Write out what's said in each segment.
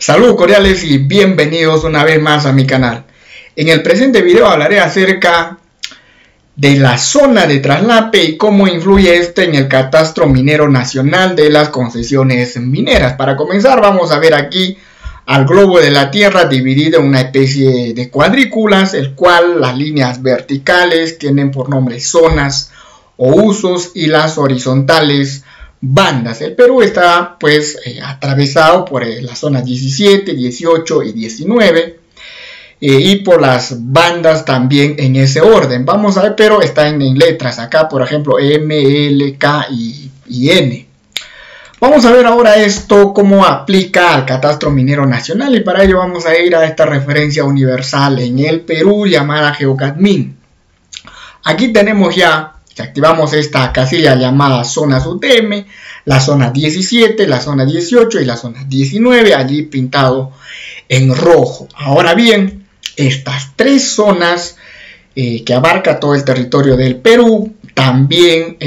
Saludos cordiales y bienvenidos una vez más a mi canal. En el presente video hablaré acerca de la zona de traslape y cómo influye este en el catastro minero nacional de las concesiones mineras. Para comenzar vamos a ver aquí al globo de la Tierra dividido en una especie de cuadrículas, el cual las líneas verticales tienen por nombre zonas o usos y las horizontales bandas. El Perú está atravesado por las zonas 17, 18 y 19 y por las bandas también en ese orden. Vamos a ver, pero está en letras acá, por ejemplo M, L, K y N. Vamos a ver ahora esto cómo aplica al catastro minero nacional, y para ello vamos a ir a esta referencia universal en el Perú llamada GeoCadMin. Aquí tenemos ya, si activamos esta casilla llamada zonas UTM, la zona 17, la zona 18 y la zona 19, allí pintado en rojo. Ahora bien, estas tres zonas que abarca todo el territorio del Perú, también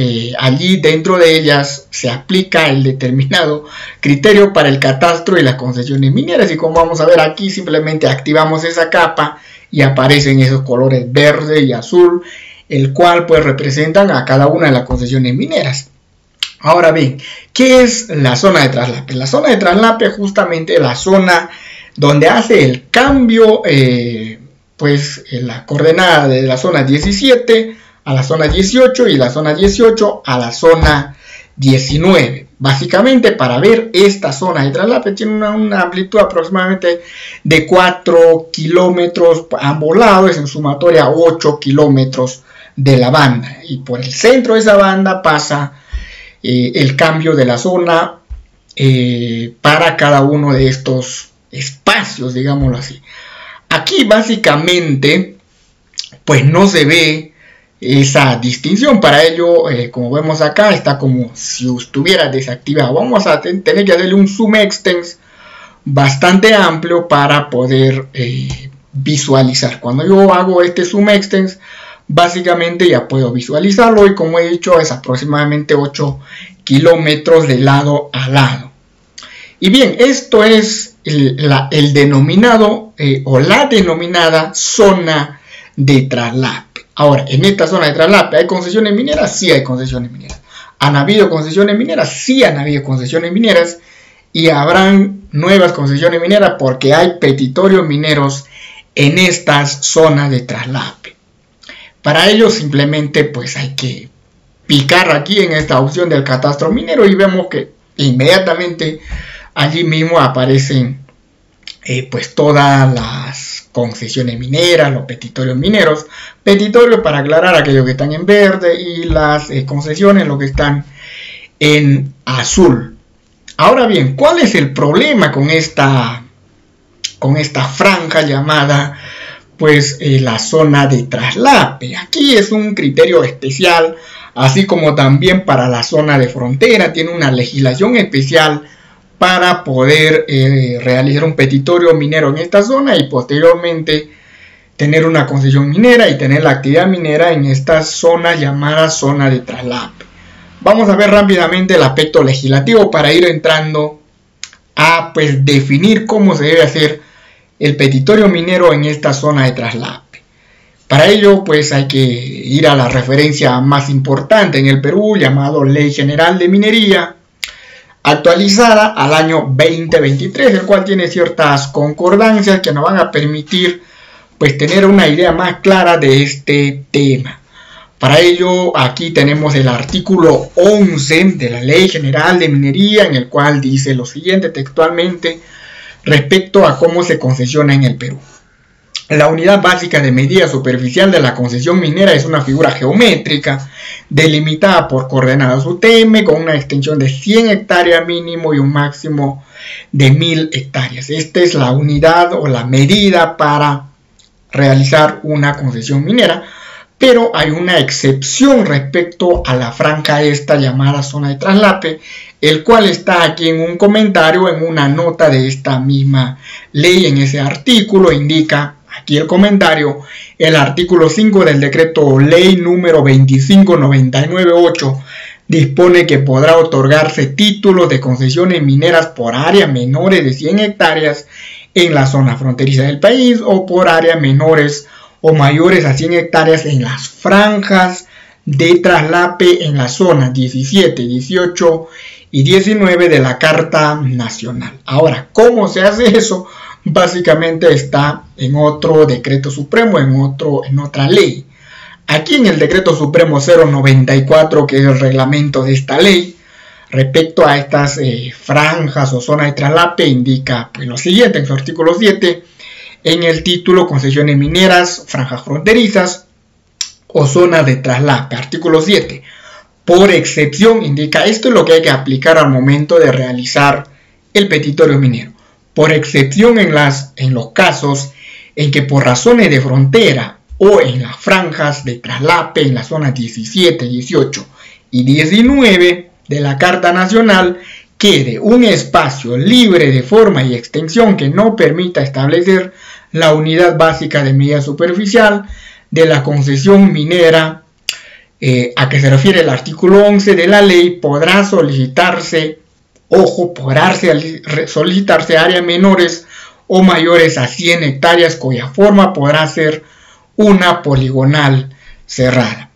allí dentro de ellas se aplica el determinado criterio para el catastro y las concesiones mineras, y como vamos a ver aquí, simplemente activamos esa capa y aparecen esos colores verde y azul, el cual pues representan a cada una de las concesiones mineras. Ahora bien, ¿qué es la zona de traslape? La zona de traslape es justamente la zona donde hace el cambio, en la coordenada de la zona 17 a la zona 18 y la zona 18 a la zona 19. Básicamente, para ver esta zona de traslape tiene una amplitud aproximadamente de 4 kilómetros a ambos lados, es en sumatoria 8 kilómetros de la banda, y por el centro de esa banda pasa el cambio de la zona para cada uno de estos espacios, digámoslo así. Aquí básicamente pues no se ve esa distinción. Para ello, como vemos acá, está como si estuviera desactivado. Vamos a tener que hacerle un zoom extens bastante amplio para poder visualizar. Cuando yo hago este zoom extens, básicamente ya puedo visualizarlo, y como he dicho, es aproximadamente 8 kilómetros de lado a lado. Y bien, esto es el denominado o la denominada zona de traslape. Ahora, en esta zona de traslape, ¿hay concesiones mineras? Sí hay concesiones mineras. ¿Han habido concesiones mineras? Sí han habido concesiones mineras, y habrán nuevas concesiones mineras porque hay petitorios mineros en estas zonas de traslape. Para ello simplemente pues hay que picar aquí en esta opción del catastro minero, y vemos que inmediatamente allí mismo aparecen todas las concesiones mineras, los petitorios mineros. Petitorios, para aclarar, aquellos que están en verde, y las concesiones, los que están en azul. Ahora bien, ¿cuál es el problema con esta franja llamada la zona de traslape? Aquí es un criterio especial, así como también para la zona de frontera tiene una legislación especial para poder realizar un petitorio minero en esta zona y posteriormente tener una concesión minera y tener la actividad minera en esta zona llamada zona de traslape. Vamos a ver rápidamente el aspecto legislativo para ir entrando a definir cómo se debe hacer el petitorio minero en esta zona de traslape. Para ello hay que ir a la referencia más importante en el Perú, llamado Ley General de Minería, actualizada al año 2023, el cual tiene ciertas concordancias que nos van a permitir tener una idea más clara de este tema. Para ello, aquí tenemos el artículo 11 de la Ley General de Minería, en el cual dice lo siguiente textualmente respecto a cómo se concesiona en el Perú. La unidad básica de medida superficial de la concesión minera es una figura geométrica delimitada por coordenadas UTM con una extensión de 100 hectáreas mínimo y un máximo de 1000 hectáreas. Esta es la unidad o la medida para realizar una concesión minera, pero hay una excepción respecto a la franja esta llamada zona de traslape, el cual está aquí en un comentario, en una nota de esta misma ley. En ese artículo indica aquí el comentario: el artículo 5 del decreto ley número 25998 dispone que podrá otorgarse títulos de concesiones mineras por áreas menores de 100 hectáreas en la zona fronteriza del país o por áreas menores o mayores a 100 hectáreas en las franjas de traslape en las zonas 17, 18 y 19 de la Carta Nacional. Ahora, ¿cómo se hace eso? Básicamente está en otro decreto supremo, en otra ley. Aquí en el decreto supremo 094, que es el reglamento de esta ley, respecto a estas franjas o zonas de traslape, indica pues, lo siguiente en su artículo 7, en el título concesiones mineras, franjas fronterizas o zonas de traslape. Artículo 7, por excepción, indica esto es lo que hay que aplicar al momento de realizar el petitorio minero. Por excepción en los casos en que por razones de frontera o en las franjas de traslape en las zonas 17, 18 y 19 de la Carta Nacional quede un espacio libre de forma y extensión que no permita establecer la unidad básica de medida superficial de la concesión minera a que se refiere el artículo 11 de la ley, podrá solicitarse áreas menores o mayores a 100 hectáreas cuya forma podrá ser una poligonal cerrada.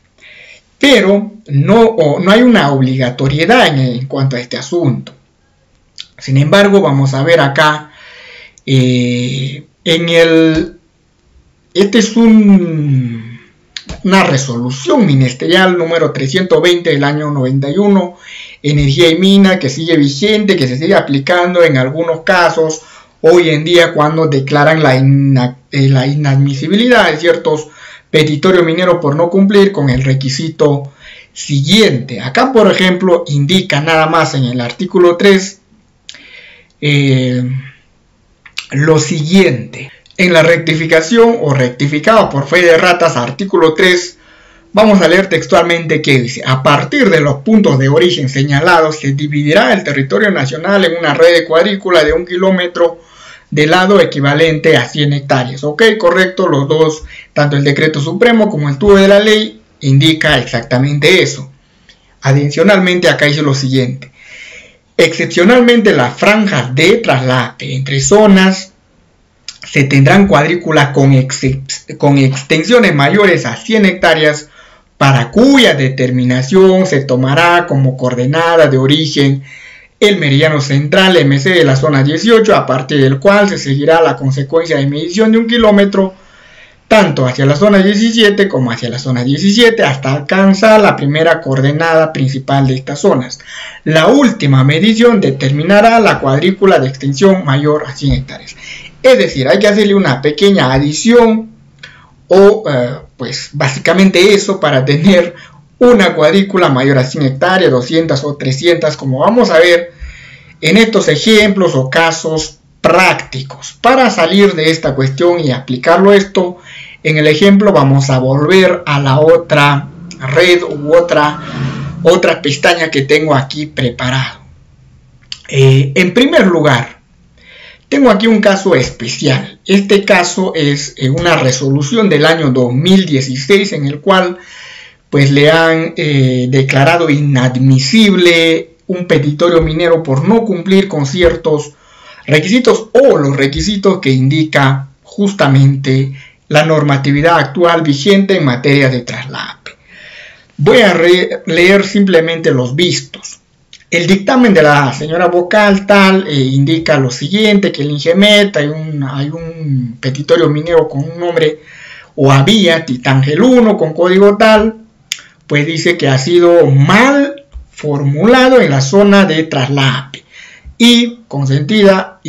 Pero no hay una obligatoriedad en cuanto a este asunto. Sin embargo, vamos a ver acá, esta es una resolución ministerial número 320 del año 91, Energía y Mina, que sigue vigente, que se sigue aplicando en algunos casos hoy en día cuando declaran la inadmisibilidad de ciertos petitorios mineros por no cumplir con el requisito siguiente. Acá, por ejemplo, indica nada más en el artículo 3 lo siguiente. En la rectificación o rectificado por fe de ratas, artículo 3, vamos a leer textualmente que dice: a partir de los puntos de origen señalados se dividirá el territorio nacional en una red de cuadrícula de 1 kilómetro de lado equivalente a 100 hectáreas. Ok, correcto, los dos, tanto el decreto supremo como el tubo de la ley, indica exactamente eso. Adicionalmente, acá dice lo siguiente: excepcionalmente las franjas de traslape entre zonas se tendrán cuadrículas con extensiones mayores a 100 hectáreas para cuya determinación se tomará como coordenada de origen el meridiano central MC de la zona 18, a partir del cual se seguirá la consecuencia de medición de 1 kilómetro tanto hacia la zona 17 como hacia la zona 17 hasta alcanzar la primera coordenada principal de estas zonas. La última medición determinará la cuadrícula de extensión mayor a 100 hectáreas. Es decir, hay que hacerle una pequeña adición o pues básicamente eso para tener una cuadrícula mayor a 100 hectáreas, 200 o 300, como vamos a ver en estos ejemplos o casos prácticos. Para salir de esta cuestión y aplicarlo esto, en el ejemplo vamos a volver a la otra red u otra pestaña que tengo aquí preparado. En primer lugar, tengo aquí un caso especial. Este caso es una resolución del año 2016 en el cual pues le han declarado inadmisible un petitorio minero por no cumplir con ciertos requisitos o los requisitos que indica justamente la normatividad actual vigente en materia de traslape. Voy a leer simplemente los vistos. El dictamen de la señora vocal tal indica lo siguiente: que el INGEMET hay un petitorio minero con un nombre o había Titangel 1 con código tal, pues dice que ha sido mal formulado en la zona de traslape y consentida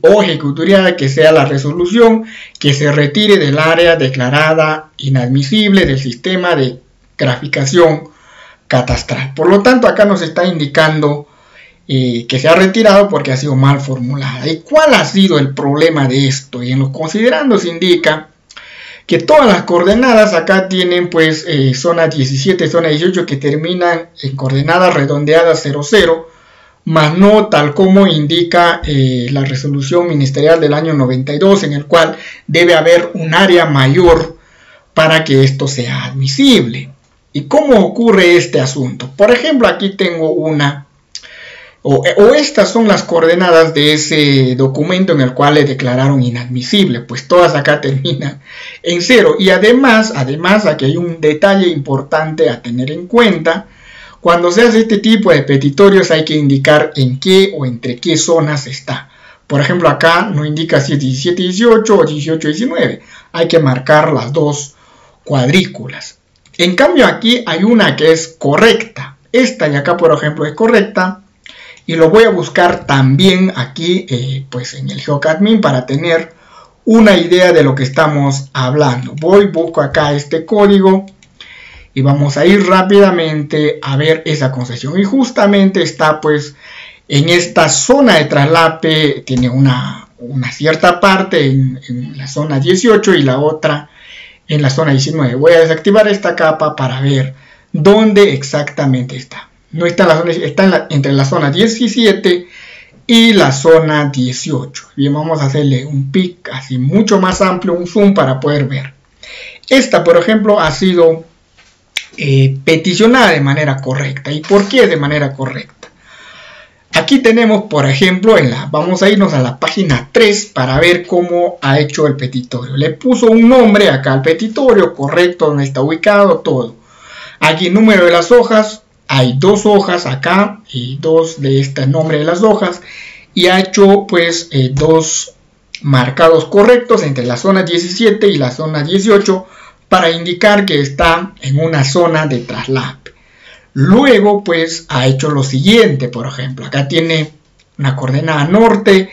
o ejecutoriada que sea la resolución que se retire del área declarada inadmisible del sistema de graficación catastral. Por lo tanto, acá nos está indicando que se ha retirado porque ha sido mal formulada. ¿Y cuál ha sido el problema de esto? Y en los considerandos indica que todas las coordenadas acá tienen pues zona 17, zona 18 que terminan en coordenadas redondeadas 00, más no tal como indica la resolución ministerial del año 92, en el cual debe haber un área mayor para que esto sea admisible. ¿Y cómo ocurre este asunto? Por ejemplo, aquí tengo una, o estas son las coordenadas de ese documento en el cual le declararon inadmisible, pues todas acá terminan en 0. Y además, aquí hay un detalle importante a tener en cuenta. Cuando se hace este tipo de petitorios hay que indicar en qué o entre qué zonas está. Por ejemplo, acá no indica si es 17-18 o 18-19. Hay que marcar las dos cuadrículas. En cambio, aquí hay una que es correcta. Esta de acá, por ejemplo, es correcta. Y lo voy a buscar también aquí, pues en el GeoCADmin para tener una idea de lo que estamos hablando. Busco acá este código. Y vamos a ir rápidamente a ver esa concesión. Y justamente está pues en esta zona de traslape. Tiene una cierta parte en la zona 18 y la otra en la zona 19. Voy a desactivar esta capa para ver dónde exactamente está. No está en la zona, está entre la zona 17 y la zona 18. Bien, vamos a hacerle un pic así mucho más amplio, un zoom para poder ver. Esta, por ejemplo, ha sido peticionada de manera correcta. ¿Y por qué de manera correcta? Aquí tenemos, por ejemplo, vamos a irnos a la página 3 para ver cómo ha hecho el petitorio. Le puso un nombre acá al petitorio, correcto, donde está ubicado, todo. Aquí el número de las hojas, hay 2 hojas acá y 2 de este nombre de las hojas. Y ha hecho pues 2 marcados correctos entre la zona 17 y la zona 18 para indicar que está en una zona de traslape. Luego pues ha hecho lo siguiente, por ejemplo, acá tiene una coordenada norte,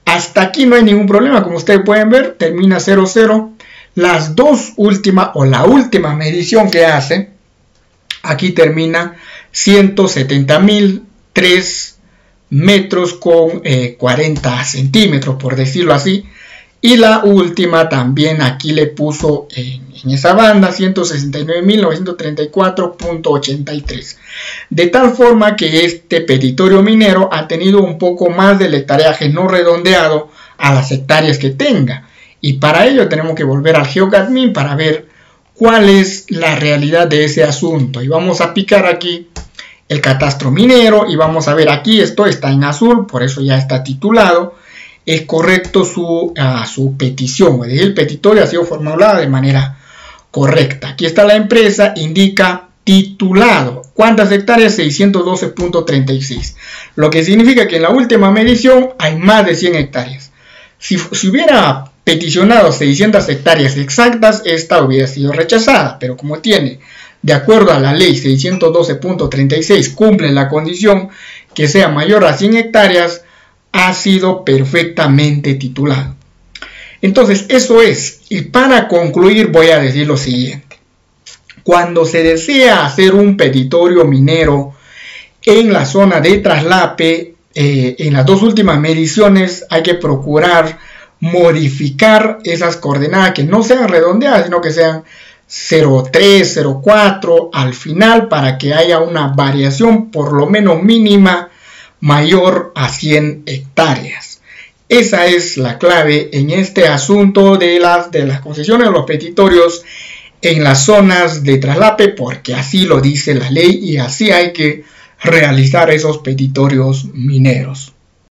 hasta aquí no hay ningún problema, como ustedes pueden ver, termina 00. Las dos últimas o la última medición que hace, aquí termina 170.003 metros con 40 centímetros, por decirlo así. Y la última también aquí le puso en esa banda 169.934.83. De tal forma que este petitorio minero ha tenido un poco más del hectareaje no redondeado a las hectáreas que tenga. Y para ello tenemos que volver al GeoCADmin para ver cuál es la realidad de ese asunto. Y vamos a picar aquí el catastro minero y vamos a ver aquí, esto está en azul, por eso ya está titulado. Es correcto su petición, es decir, el petitorio ha sido formulado de manera correcta. Aquí está la empresa, indica titulado. ¿Cuántas hectáreas? 612.36. Lo que significa que en la última medición hay más de 100 hectáreas. Si hubiera peticionado 600 hectáreas exactas, esta hubiera sido rechazada, pero como tiene, de acuerdo a la ley 612.36, cumple la condición que sea mayor a 100 hectáreas, ha sido perfectamente titulado. Entonces, eso es. Y para concluir voy a decir lo siguiente. Cuando se desea hacer un petitorio minero en la zona de traslape, en las dos últimas mediciones hay que procurar modificar esas coordenadas que no sean redondeadas, sino que sean 0,3, 0,4 al final para que haya una variación por lo menos mínima mayor a 100 hectáreas. Esa es la clave en este asunto de las concesiones de los petitorios en las zonas de traslape, porque así lo dice la ley y así hay que realizar esos petitorios mineros.